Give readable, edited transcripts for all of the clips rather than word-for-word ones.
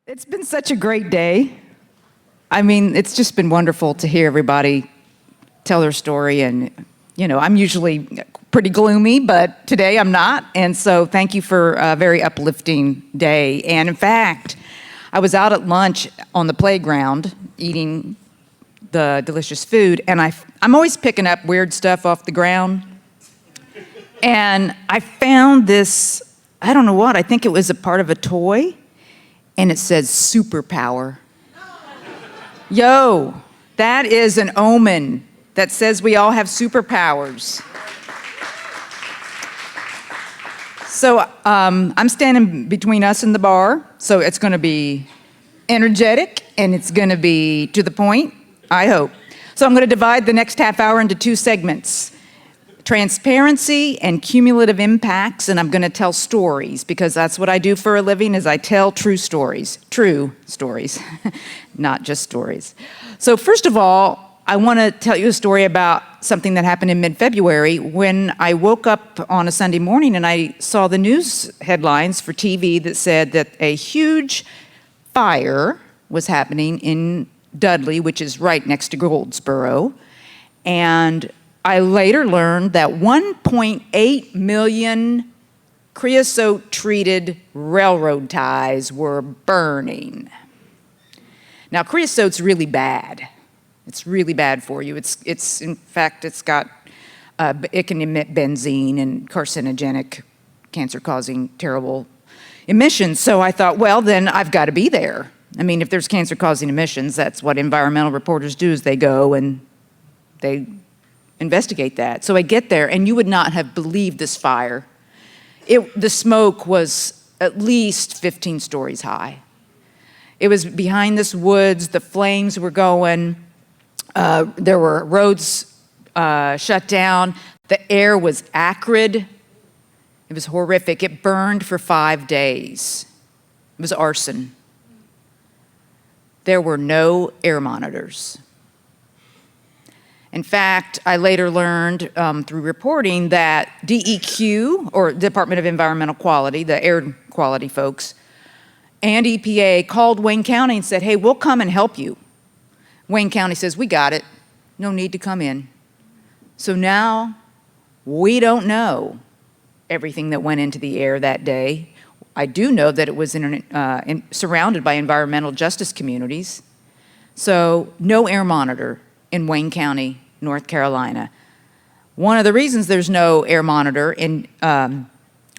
It's been such a great day. I mean, it's just been wonderful to hear everybody tell their story. And, I'm usually pretty gloomy, but today I'm not. And so thank you for a very uplifting day. And in fact, I was out at lunch on the playground eating the delicious food, and I'm always picking up weird stuff off the ground. And I found this, I don't know what, I think it was a part of a toy, and it says superpower. Yo, that is an omen that says we all have superpowers. So I'm standing between us and the bar, so it's going to be energetic and it's going to be to the point, I hope. So I'm going to divide the next half hour into two segments: transparency and cumulative impacts, and I'm going to tell stories because that's what I do for a living, is I tell true stories, not just stories. So first of all, I want to tell you a story about something that happened in mid-February when I woke up on a Sunday morning and I saw the news headlines for TV that said that a huge fire was happening in Dudley, which is right next to Goldsboro, and I later learned that 1.8 million creosote-treated railroad ties were burning. Now, creosote's really bad. It's really bad for you. It's in fact, it can emit benzene and carcinogenic, cancer-causing, terrible emissions. So I thought, well, then I've got to be there. I mean, if there's cancer-causing emissions, that's what environmental reporters do, is they go and they investigate that. So I get there, and you would not have believed this fire. The smoke was at least 15 stories high. It was behind this woods. The flames were going. There were roads shut down. The air was acrid. It was horrific. It burned for 5 days. It was arson. There were no air monitors. In fact, I later learned through reporting that DEQ, or Department of Environmental Quality, the air quality folks, and EPA called Wayne County and said, hey, we'll come and help you. Wayne County says, we got it. No need to come in. So now we don't know everything that went into the air that day. I do know that it was surrounded by environmental justice communities. So no air monitor in Wayne County, North Carolina. One of the reasons there's no air monitor in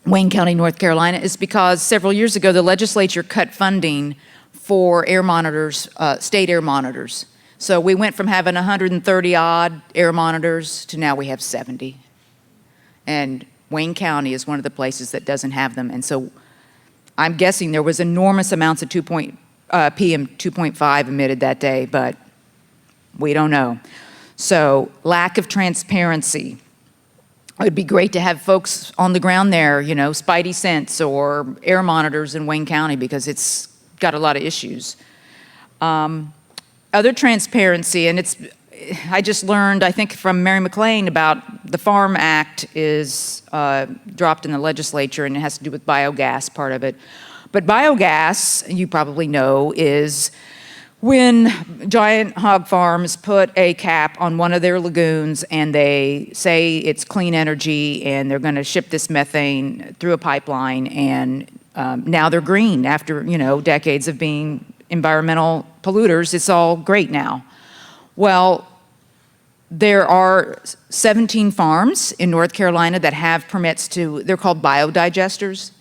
Wayne County, North Carolina is because several years ago the legislature cut funding for air monitors, state air monitors. So we went from having 130 odd air monitors to now we have 70. And Wayne County is one of the places that doesn't have them. And so I'm guessing there was enormous amounts of PM 2.5 emitted that day, but we don't know. So lack of transparency. It would be great to have folks on the ground there, Spidey Sense or air monitors in Wayne County, because it's got a lot of issues. Other transparency, and I just learned, I think, from Mary McLean about the Farm Act is dropped in the legislature, and it has to do with biogas, part of it. But biogas, you probably know, is when giant hog farms put a cap on one of their lagoons and they say it's clean energy and they're going to ship this methane through a pipeline, and now they're green after, decades of being environmental polluters. It's all great now. Well, there are 17 farms in North Carolina that have permits they're called biodigesters,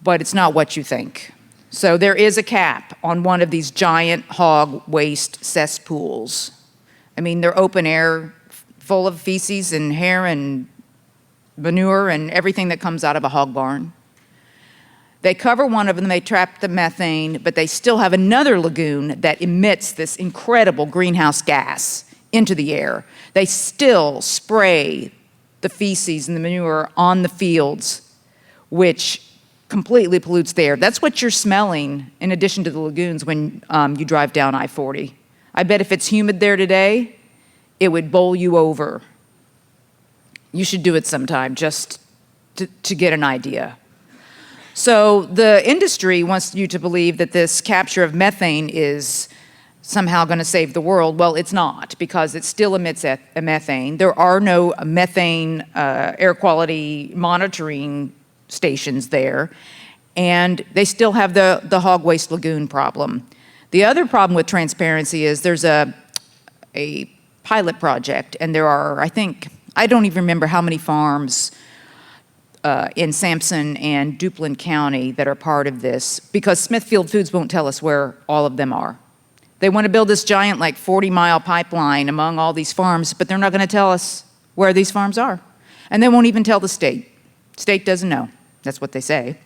but it's not what you think. So there is a cap on one of these giant hog waste cesspools. I mean, they're open air, full of feces and hair and manure and everything that comes out of a hog barn. They cover one of them, they trap the methane, but they still have another lagoon that emits this incredible greenhouse gas into the air. They still spray the feces and the manure on the fields, which completely pollutes the air. That's what you're smelling in addition to the lagoons when you drive down I-40. I bet if it's humid there today, it would bowl you over. You should do it sometime just to get an idea. So the industry wants you to believe that this capture of methane is somehow going to save the world. Well, it's not, because it still emits a methane. There are no methane air quality monitoring stations there, and they still have the hog waste lagoon problem. The other problem with transparency is there's a pilot project, and there are, I don't even remember how many farms in Sampson and Duplin County that are part of this, because Smithfield Foods won't tell us where all of them are. They want to build this giant, like 40-mile pipeline among all these farms, but they're not going to tell us where these farms are. And they won't even tell the state. State doesn't know. That's what they say.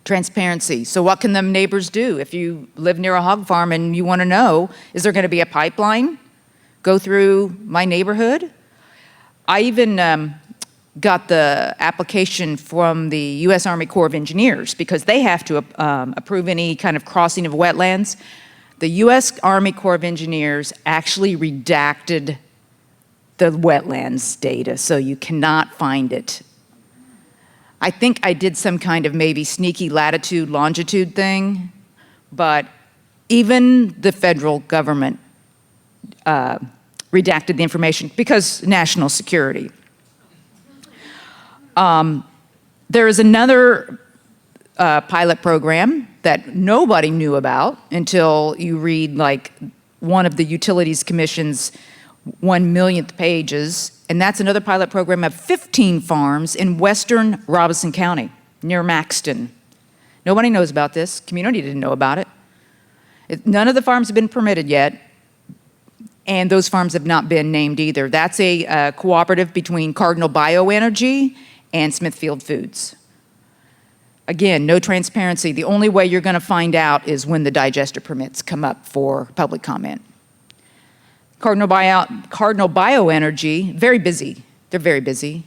Transparency. So what can the neighbors do if you live near a hog farm and you want to know, is there going to be a pipeline go through my neighborhood? I even got the application from the U.S. Army Corps of Engineers, because they have to approve any kind of crossing of wetlands. The U.S. Army Corps of Engineers actually redacted the wetlands data, so you cannot find it. I think I did some kind of maybe sneaky latitude, longitude thing, but even the federal government redacted the information because national security. There is another pilot program that nobody knew about until you read like one of the Utilities Commission's 1 millionth pages, and that's another pilot program of 15 farms in western Robeson County near Maxton. Nobody knows about this. Community didn't know about it. None of the farms have been permitted yet, and those farms have not been named either. That's a cooperative between Cardinal Bioenergy and Smithfield Foods. Again, no transparency. The only way you're going to find out is when the digester permits come up for public comment. Cardinal Bioenergy, very busy. They're very busy.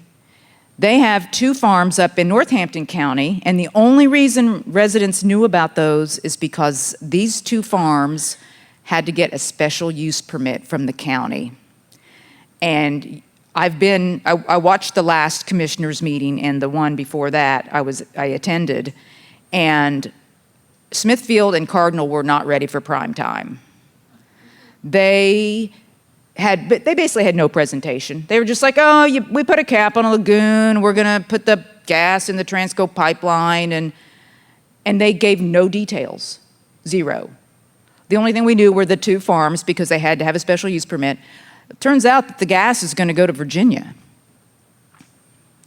They have 2 farms up in Northampton County, and the only reason residents knew about those is because these 2 farms had to get a special use permit from the county. And I watched the last commissioners meeting and the one before that I attended, and Smithfield and Cardinal were not ready for prime time. They basically had no presentation. They were just like, oh, we put a cap on a lagoon, we're gonna put the gas in the Transco pipeline, and they gave no details, 0. The only thing we knew were the 2 farms because they had to have a special use permit. It turns out that the gas is going to go to Virginia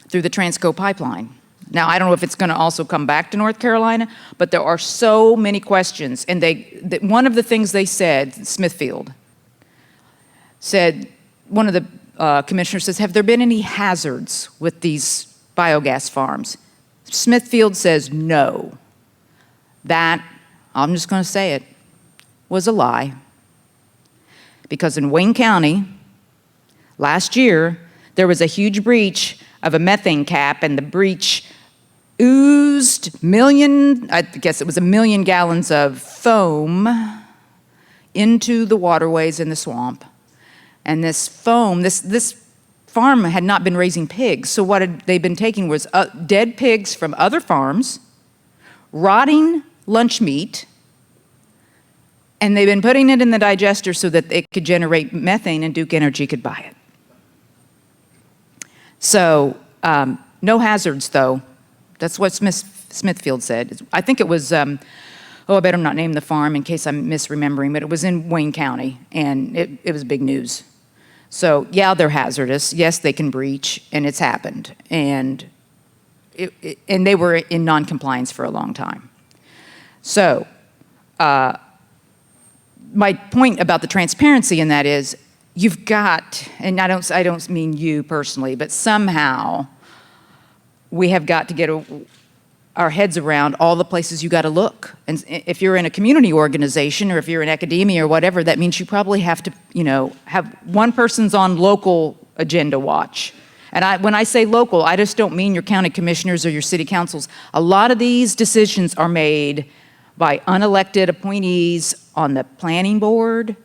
through the Transco pipeline. Now, I don't know if it's going to also come back to North Carolina, but there are so many questions. And one of the things they said, Smithfield, said, one of the commissioners says, have there been any hazards with these biogas farms? Smithfield says no. That, I'm just going to say it, was a lie. Because in Wayne County, last year, there was a huge breach of a methane cap, and the breach oozed I guess it was 1 million gallons of foam into the waterways in the swamp. And this foam, this farm had not been raising pigs, so what had they been taking was dead pigs from other farms, rotting lunch meat, and they've been putting it in the digester so that it could generate methane and Duke Energy could buy it. So no hazards, though. That's what Smithfield said. I think it was, I better not name the farm in case I'm misremembering, but it was in Wayne County, and it was big news. So yeah, they're hazardous. Yes, they can breach, and it's happened. And they were in non-compliance for a long time. So, my point about the transparency in that is you've got, and I don't mean you personally, but somehow we have got to get our heads around all the places you got to look. And if you're in a community organization or if you're in academia or whatever, that means you probably have to, have one person's on local agenda watch. And when I say local, I just don't mean your county commissioners or your city councils. A lot of these decisions are made by unelected appointees on the planning board,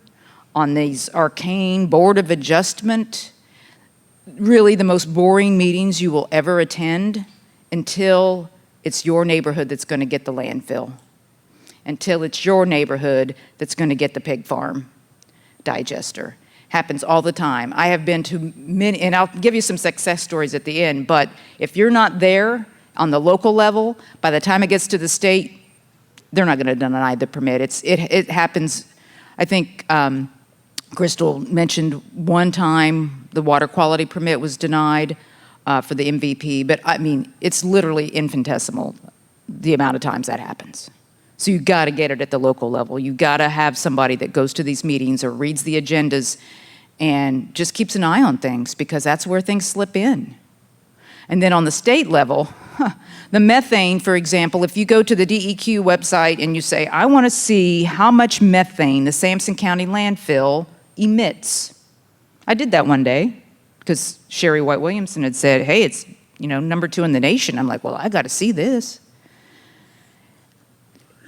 on these arcane board of adjustment, really the most boring meetings you will ever attend until it's your neighborhood that's going to get the landfill, until it's your neighborhood that's going to get the pig farm digester. Happens all the time. I have been to many, and I'll give you some success stories at the end, but if you're not there on the local level, by the time it gets to the state, they're not going to deny the permit. It happens. I think Crystal mentioned one time the water quality permit was denied for the MVP, but I mean, it's literally infinitesimal, the amount of times that happens. So you got to get it at the local level. You got to have somebody that goes to these meetings or reads the agendas and just keeps an eye on things, because that's where things slip in. And then on the state level, the methane, for example, if you go to the DEQ website and you say, I want to see how much methane the Sampson County landfill emits. I did that one day because Sherry White Williamson had said, hey, it's number 2 in the nation. I'm like, well, I got to see this.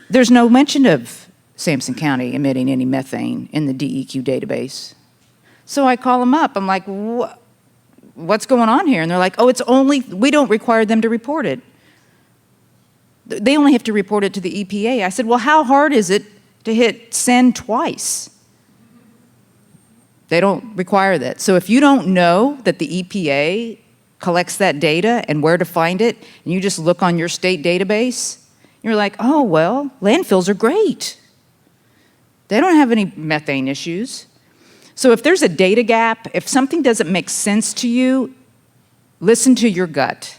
There's no mention of Sampson County emitting any methane in the DEQ database. So I call them up. I'm like, what's going on here? And they're like, oh, we don't require them to report it. They only have to report it to the EPA. I said, well, how hard is it to hit send twice? They don't require that. So if you don't know that the EPA collects that data and where to find it, and you just look on your state database, you're like, oh, well, landfills are great. They don't have any methane issues. So if there's a data gap, if something doesn't make sense to you, listen to your gut,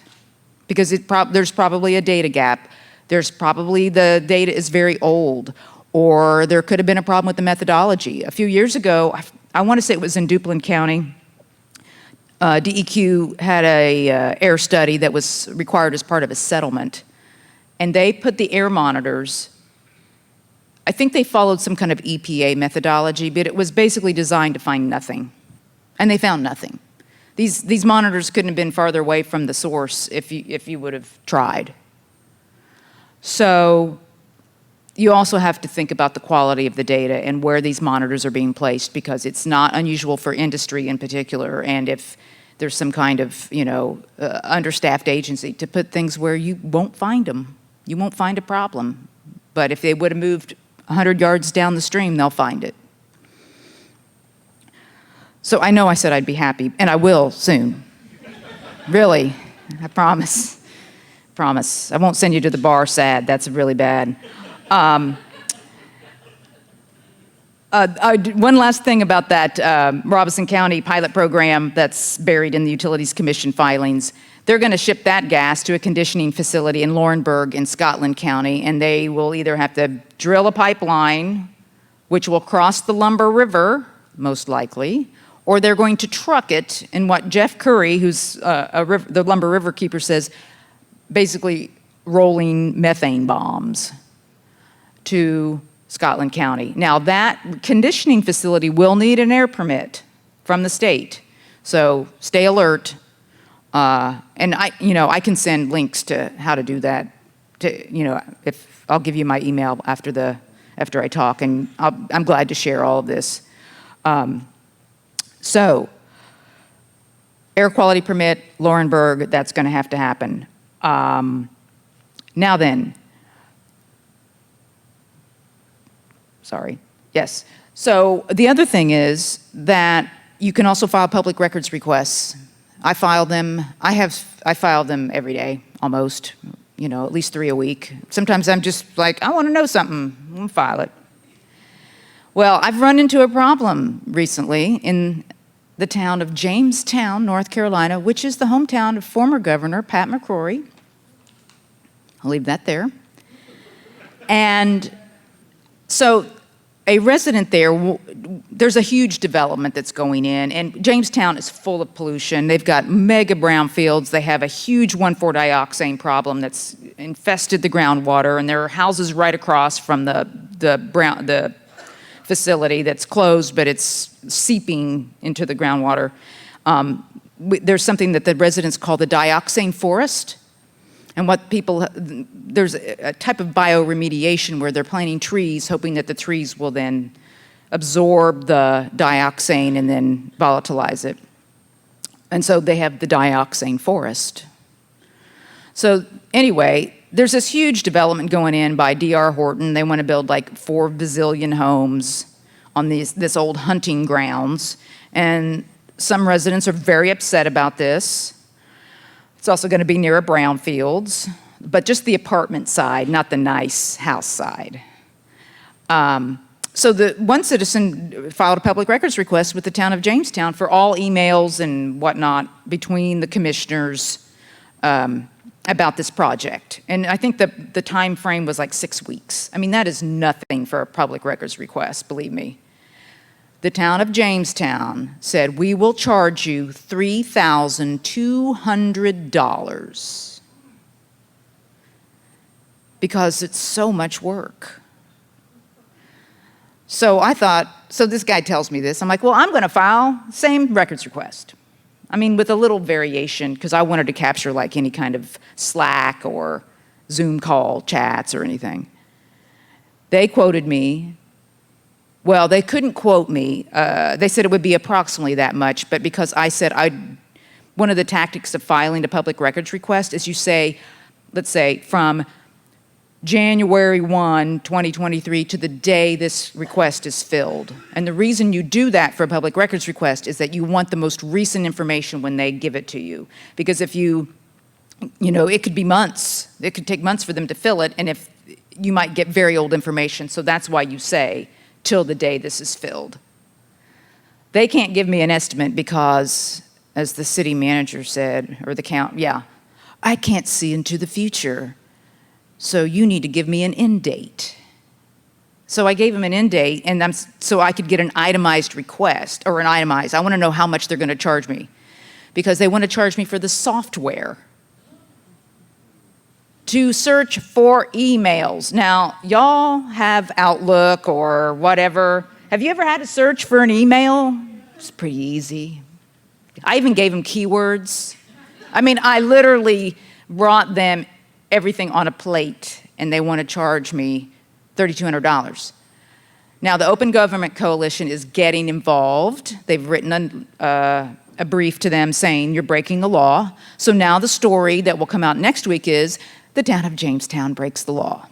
because there's probably a data gap. There's probably the data is very old, or there could have been a problem with the methodology. A few years ago, I want to say it was in Duplin County, DEQ had a air study that was required as part of a settlement, and they put the air monitors. I think they followed some kind of EPA methodology, but it was basically designed to find nothing. And they found nothing. These monitors couldn't have been farther away from the source if you would have tried. So you also have to think about the quality of the data and where these monitors are being placed, because it's not unusual for industry in particular, and if there's some kind of understaffed agency, to put things where you won't find them. You won't find a problem. But if they would have moved 100 yards down the stream, they'll find it. So I know I said I'd be happy, and I will soon. Really, I promise. Promise. I won't send you to the bar sad. That's really bad. One last thing about that Robeson County pilot program that's buried in the Utilities Commission filings. They're going to ship that gas to a conditioning facility in Laurinburg in Scotland County, and they will either have to drill a pipeline, which will cross the Lumber River, most likely, or they're going to truck it in what Jeff Curry, who's the Lumber River keeper, says, basically rolling methane bombs to Scotland County. Now, that conditioning facility will need an air permit from the state, so stay alert. And I can send links to how to do that. If I'll give you my email after I talk, and I'm glad to share all of this. So, air quality permit, Laurinburg, that's going to have to happen. Now then, sorry, yes. So the other thing is that you can also file public records requests. I file them. I file them every day, almost. At least 3 a week. Sometimes I'm just like, I want to know something. I'll file it. Well, I've run into a problem recently in the town of Jamestown, North Carolina, which is the hometown of former Governor Pat McCrory. I'll leave that there. And so a resident there, there's a huge development that's going in, and Jamestown is full of pollution. They've got mega brownfields. They have a huge 1,4-dioxane problem that's infested the groundwater, and there are houses right across from the facility that's closed, but it's seeping into the groundwater. There's something that the residents call the dioxane forest. And there's a type of bioremediation where they're planting trees, hoping that the trees will then absorb the dioxane and then volatilize it. And so they have the dioxane forest. So anyway, there's this huge development going in by D.R. Horton. They want to build like 4 bazillion homes on this old hunting grounds. And some residents are very upset about this. It's also going to be near a brownfields, but just the apartment side, not the nice house side. So the one citizen filed a public records request with the town of Jamestown for all emails and whatnot between the commissioners about this project. And I think the time frame was like 6 weeks. I mean, that is nothing for a public records request, believe me. The town of Jamestown said, we will charge you $3,200 because it's so much work. So I thought, so this guy tells me this. I'm like, well, I'm going to file same records request. I mean, with a little variation, because I wanted to capture like any kind of Slack or Zoom call chats or anything. They quoted me. Well, they couldn't quote me. They said it would be approximately that much, but because I said one of the tactics of filing a public records request is you say, let's say, from January 1, 2023 to the day this request is filled. And the reason you do that for a public records request is that you want the most recent information when they give it to you. Because if you know, it could be months. It could take months for them to fill it, and if you might get very old information. So that's why you say, till the day this is filled. They can't give me an estimate because, as the city manager said, or the I can't see into the future. So you need to give me an end date. So I gave him an end date, and so I could get an itemized request, or I want to know how much they're going to charge me, because they want to charge me for the software to search for emails. Now, y'all have Outlook or whatever. Have you ever had to search for an email? It's pretty easy. I even gave them keywords. I mean, I literally brought them everything on a plate, and they want to charge me $3,200. Now, the Open Government Coalition is getting involved. They've written a brief to them saying you're breaking the law. So now the story that will come out next week is the town of Jamestown breaks the law.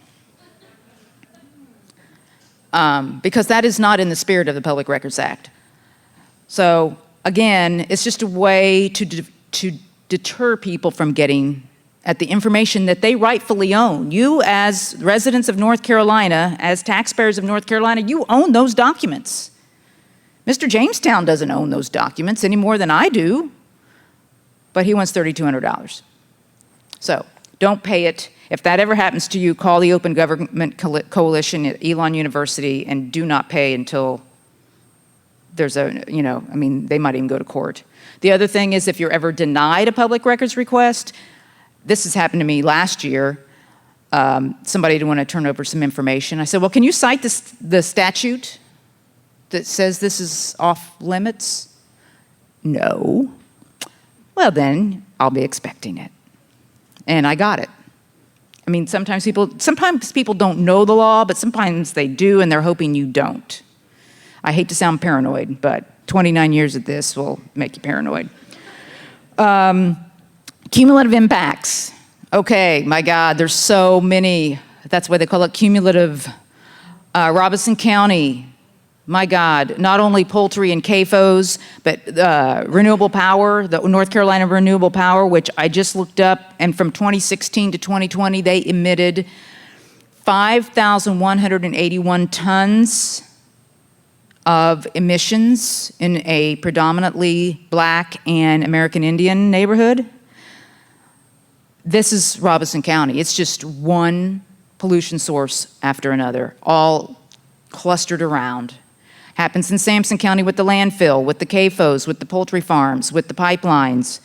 Because that is not in the spirit of the Public Records Act. So again, it's just a way to deter people from getting at the information that they rightfully own. You, as residents of North Carolina, as taxpayers of North Carolina, you own those documents. Mr. Jamestown doesn't own those documents any more than I do, but he wants $3,200. So don't pay it. If that ever happens to you, call the Open Government Coalition at Elon University and do not pay until there's they might even go to court. The other thing is, if you're ever denied a public records request, this has happened to me last year. Somebody didn't want to turn over some information. I said, well, can you cite the statute that says this is off limits? No. Well, then I'll be expecting it. And I got it. I mean, sometimes people don't know the law, but sometimes they do, and they're hoping you don't. I hate to sound paranoid, but 29 years of this will make you paranoid. Cumulative impacts. Okay, my God, there's so many. That's why they call it cumulative. Robeson County, my God, not only poultry and CAFOs, but renewable power, the North Carolina Renewable Power, which I just looked up, and from 2016 to 2020, they emitted 5,181 tons of emissions in a predominantly Black and American Indian neighborhood. This is Robeson County. It's just one pollution source after another, all clustered around. Happens in Sampson County with the landfill, with the CAFOs, with the poultry farms, with the pipelines.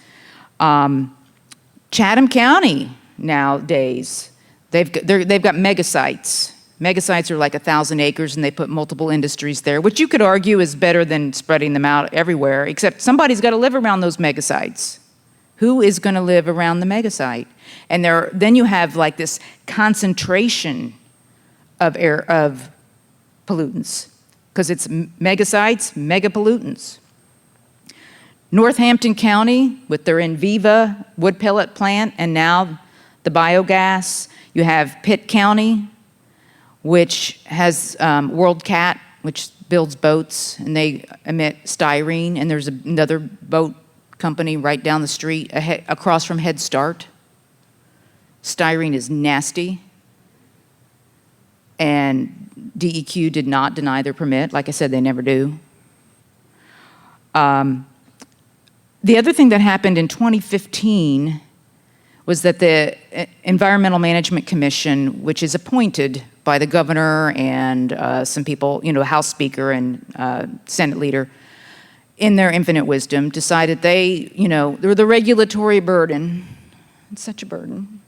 Chatham County nowadays, they've got mega sites. Mega sites are like 1,000 acres, and they put multiple industries there, which you could argue is better than spreading them out everywhere, except somebody's got to live around those mega sites. Who is going to live around the mega site? And then you have like this concentration of pollutants, because it's mega sites, mega pollutants. Northampton County with their Enviva wood pellet plant, and now the biogas. You have Pitt County, which has World Cat, which builds boats, and they emit styrene, and there's another boat company right down the street across from Head Start. Styrene is nasty, and DEQ did not deny their permit. Like I said, they never do. The other thing that happened in 2015 was that the Environmental Management Commission, which is appointed by the governor and some people, House Speaker and Senate leader, in their infinite wisdom, decided the regulatory burden, it's such a burden,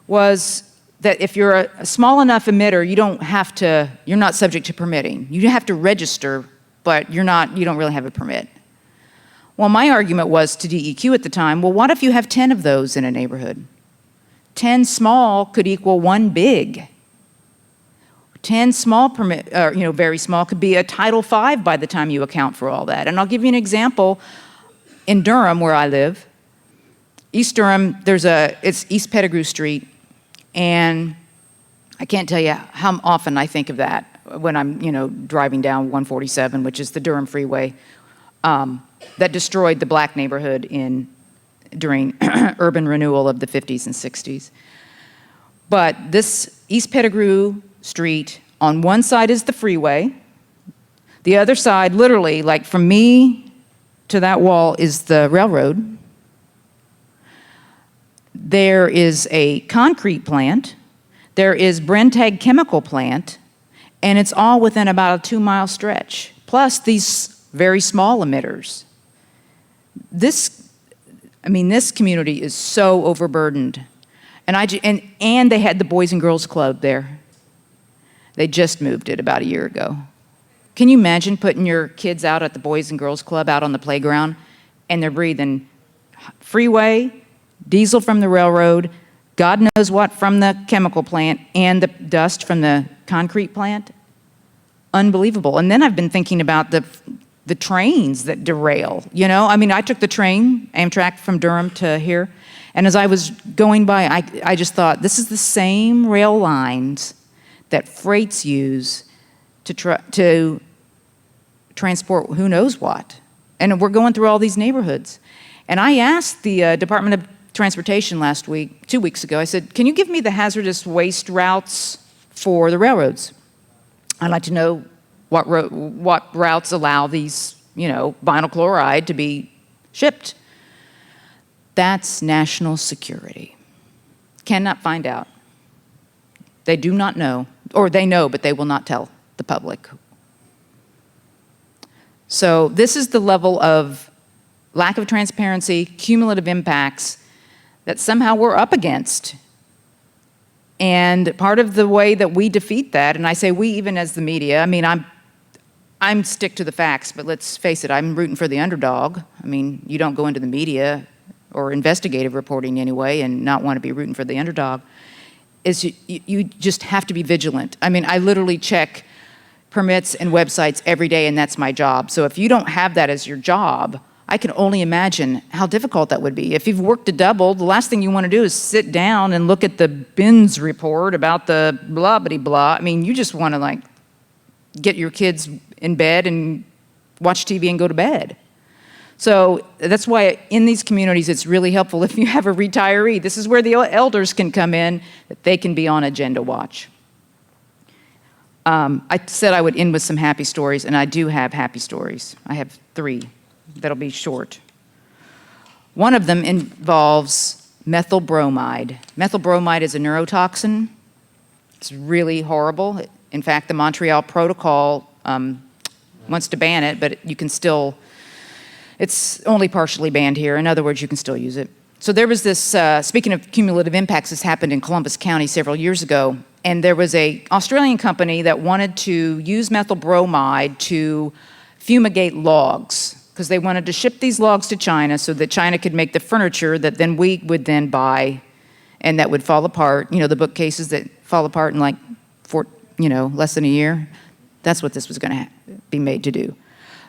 was that if you're a small enough emitter, you're not subject to permitting. You have to register, but you don't really have a permit. Well, my argument was to DEQ at the time, well, what if you have 10 of those in a neighborhood? 10 small could equal 1 big. 10 small very small could be a Title V by the time you account for all that. And I'll give you an example. In Durham, where I live, East Durham, it's East Pettigrew Street, and I can't tell you how often I think of that when I'm, driving down 147, which is the Durham Freeway, that destroyed the black neighborhood during urban renewal of the 50s and 60s. But this East Pettigrew Street, on one side is the freeway. The other side, literally, like from me to that wall, is the railroad. There is a concrete plant. There is Brentag chemical plant. And it's all within about a 2-mile stretch. Plus these very small emitters. This community is so overburdened. And they had the Boys and Girls Club there. They just moved it about a year ago. Can you imagine putting your kids out at the Boys and Girls Club out on the playground, and they're breathing freeway, diesel from the railroad, God knows what from the chemical plant, and the dust from the concrete plant? Unbelievable. And then I've been thinking about the trains that derail, I took the train, Amtrak, from Durham to here, and as I was going by, I just thought, this is the same rail lines that freights use to transport who knows what. And we're going through all these neighborhoods. And I asked the Department of Transportation 2 weeks ago, I said, can you give me the hazardous waste routes for the railroads? I'd like to know what routes allow these, vinyl chloride to be shipped. That's national security. Cannot find out. They do not know, or they know, but they will not tell the public. So this is the level of lack of transparency, cumulative impacts that somehow we're up against. And part of the way that we defeat that, and I say we even as the media, I'm stick to the facts, but let's face it, I'm rooting for the underdog. You don't go into the media or investigative reporting anyway and not want to be rooting for the underdog. You just have to be vigilant. I literally check permits and websites every day, and that's my job. So if you don't have that as your job, I can only imagine how difficult that would be. If you've worked a double, the last thing you want to do is sit down and look at the BINS report about the blah-bitty-blah. You just want to get your kids in bed and watch TV and go to bed. So that's why in these communities it's really helpful if you have a retiree. This is where the elders can come in, that they can be on agenda watch. I said I would end with some happy stories, and I do have happy stories. I have 3 that'll be short. One of them involves methyl bromide. Methyl bromide is a neurotoxin. It's really horrible. In fact, the Montreal Protocol wants to ban it, but you can still, it's only partially banned here. In other words, you can still use it. So there was this, speaking of cumulative impacts, this happened in Columbus County several years ago, and there was an Australian company that wanted to use methyl bromide to fumigate logs, because they wanted to ship these logs to China so that China could make the furniture that then we would then buy, and that would fall apart. The bookcases that fall apart in less than a year. That's what this was going to be made to do.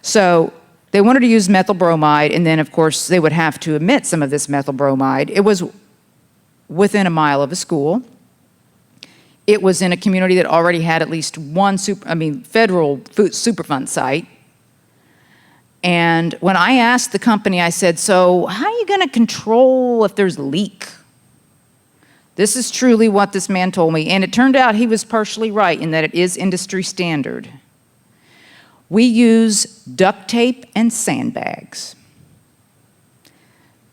So they wanted to use methyl bromide, and then, of course, they would have to emit some of this methyl bromide. It was within a mile of a school. It was in a community that already had at least one federal Superfund site. And when I asked the company, I said, so how are you going to control if there's a leak? This is truly what this man told me. And it turned out he was partially right in that it is industry standard. We use duct tape and sandbags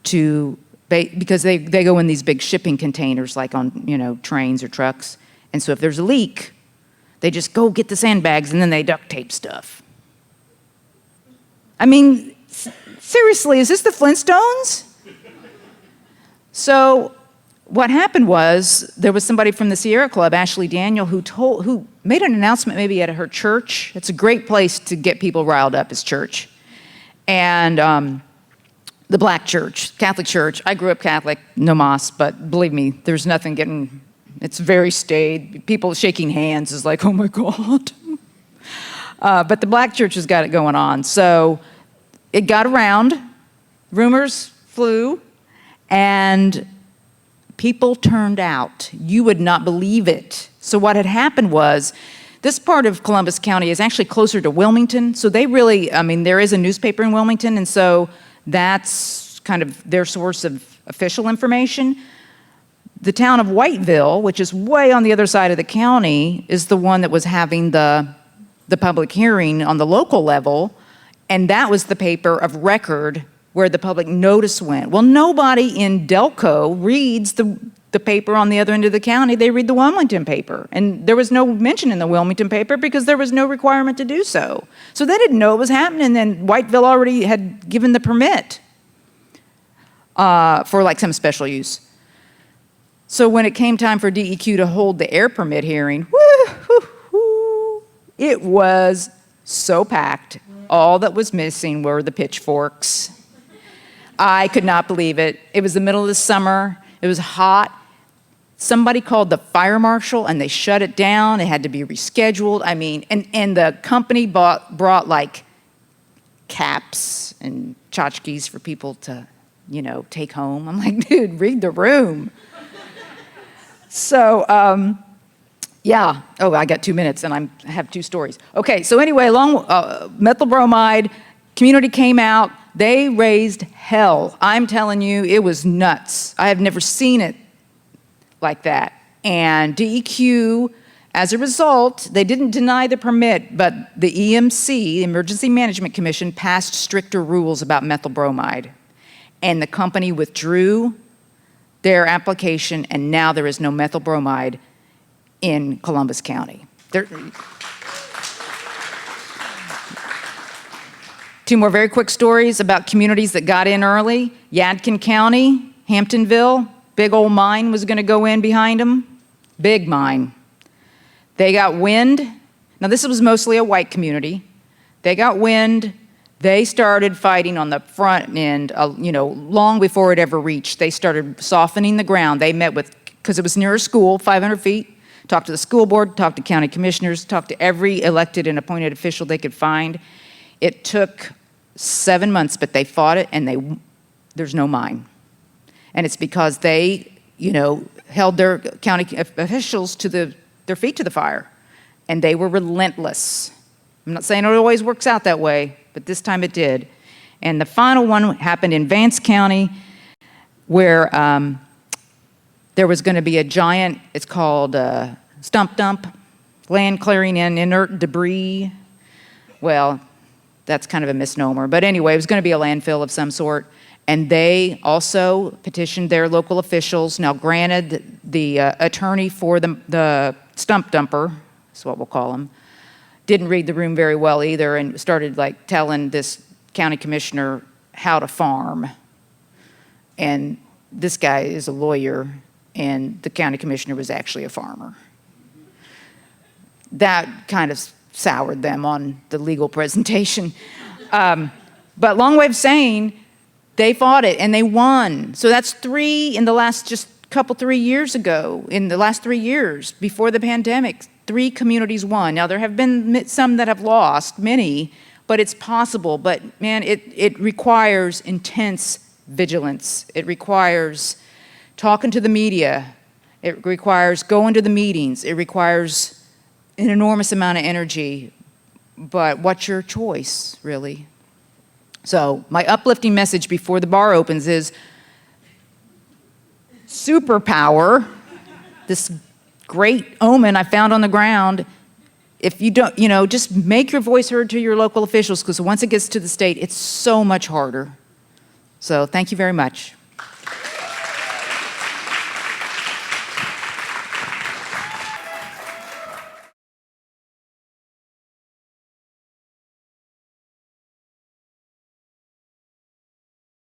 because they go in these big shipping containers like on trains or trucks. And so if there's a leak, they just go get the sandbags and then they duct tape stuff. I mean, seriously, is this the Flintstones? So what happened was there was somebody from the Sierra Club, Ashley Daniel, who made an announcement maybe at her church. It's a great place to get people riled up, is church. And the black church, Catholic church. I grew up Catholic, no Mass, but believe me, there's nothing getting, it's very staid. People shaking hands is like, oh my God. But the black church has got it going on. So it got around, rumors flew, and people turned out. You would not believe it. So what had happened was, this part of Columbus County is actually closer to Wilmington. So they really, there is a newspaper in Wilmington, and so that's kind of their source of official information. The town of Whiteville, which is way on the other side of the county, is the one that was having the public hearing on the local level, and that was the paper of record where the public notice went. Well, nobody in Delco reads the paper on the other end of the county. They read the Wilmington paper. And there was no mention in the Wilmington paper because there was no requirement to do so. So they didn't know it was happening, and Whiteville already had given the permit for like some special use. So when it came time for DEQ to hold the air permit hearing, it was so packed. All that was missing were the pitchforks. I could not believe it. It was the middle of the summer. It was hot. Somebody called the fire marshal and they shut it down. It had to be rescheduled. And the company brought like caps and tchotchkes for people to, take home. I'm like, dude, read the room. So, yeah. Oh, I got 2 minutes and I have 2 stories. Okay, so anyway, methyl bromide, community came out. They raised hell. I'm telling you, it was nuts. I have never seen it like that. And DEQ, as a result, they didn't deny the permit, but the EMC, the Emergency Management Commission, passed stricter rules about methyl bromide. And the company withdrew their application, and now there is no methyl bromide in Columbus County. 2 more very quick stories about communities that got in early. Yadkin County, Hamptonville, big old mine was gonna go in behind them. Big mine. They got wind. Now this was mostly a white community. They got wind. They started fighting on the front end, long before it ever reached. They started softening the ground. They met because it was near a school, 500 feet, talked to the school board, talked to county commissioners, talked to every elected and appointed official they could find. It took 7 months, but they fought it, and there's no mine. And it's because they, held their county officials to their feet to the fire, and they were relentless. I'm not saying it always works out that way, but this time it did. And the final one happened in Vance County, where there was going to be a giant, it's called stump dump, land clearing and inert debris. Well, that's kind of a misnomer. But anyway, it was going to be a landfill of some sort. And they also petitioned their local officials. Now, granted, the attorney for the stump dumper, is what we'll call him, didn't read the room very well either, and started like telling this county commissioner how to farm. And this guy is a lawyer, and the county commissioner was actually a farmer. That kind of soured them on the legal presentation. But long way of saying, they fought it and they won. So that's 3 in the last just couple 3 years ago, in the last 3 years before the pandemic, 3 communities won. Now there have been some that have lost, many, but it's possible. But man, it requires intense vigilance. It requires talking to the media It requires going to the meetings. It requires an enormous amount of energy. But what's your choice, really? So my uplifting message before the bar opens is superpower, this great omen I found on the ground. If you don't, just make your voice heard to your local officials, because once it gets to the state, it's so much harder. So thank you very much.